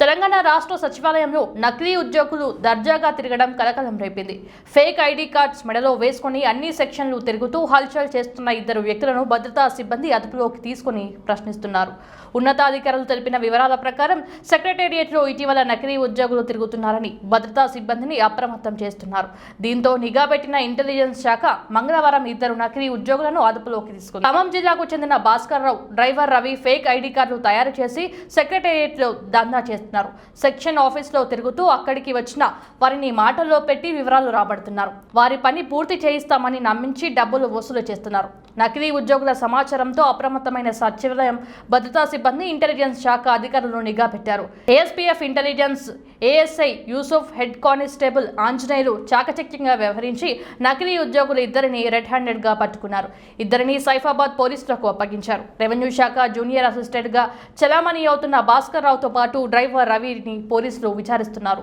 తెలంగాణ రాష్ట్ర సచివాలయంలో నకిలీ ఉద్యోగులు దర్జాగా తిరగడం కలకలం రేపింది. ఫేక్ ఐడి కార్డ్స్ మెడలో వేసుకుని అన్ని సెక్షన్లు తిరుగుతూ హల్చల్ చేస్తున్న ఇద్దరు వ్యక్తులను భద్రతా సిబ్బంది అదుపులోకి తీసుకుని ప్రశ్నిస్తున్నారు. ఉన్నతాధికారులు తెలిపిన వివరాల ప్రకారం సెక్రటేరియట్లో ఇటీవల నకిలీ ఉద్యోగులు తిరుగుతున్నారని భద్రతా సిబ్బందిని అప్రమత్తం చేస్తున్నారు. దీంతో నిఘా పెట్టిన ఇంటెలిజెన్స్ శాఖ మంగళవారం ఇద్దరు నకిలీ ఉద్యోగులను అదుపులోకి తీసుకుంది. ఖమ్మం జిల్లాకు చెందిన Bhaskar Rao, driver Ravi fake ID కార్డులు తయారు చేసి సెక్రటేరియట్లో దందా చేస్తున్నారు. సెక్షన్ ఆఫీస్లో తిరుగుతూ అక్కడికి వచ్చిన వారిని మాటల్లో పెట్టి వివరాలు రాబడుతున్నారు. వారి పని పూర్తి చేయిస్తామని నమ్మించి డబ్బులు వసూలు చేస్తున్నారు. నకిలీ ఉద్యోగుల సమాచారంతో అప్రమత్తమైన సచివాలయం భద్రతా సిబ్బంది ఇంటెలిజెన్స్ శాఖ అధికారులను నిఘా పెట్టారు. ASPF intelligence ASI Yusuf, head constable Anjaneyulu చాకచక్యంగా వ్యవహరించి నకిలీ ఉద్యోగులు ఇద్దరిని రెడ్ హ్యాండెడ్ గా పట్టుకున్నారు. ఇద్దరిని సైఫాబాద్ పోలీసులకు అప్పగించారు. రెవెన్యూ శాఖ జూనియర్ అసిస్టెంట్ గా చలామణి అవుతున్న భాస్కర్ రావుతో పాటు డ్రైవర్ రవిని పోలీసులు విచారిస్తున్నారు.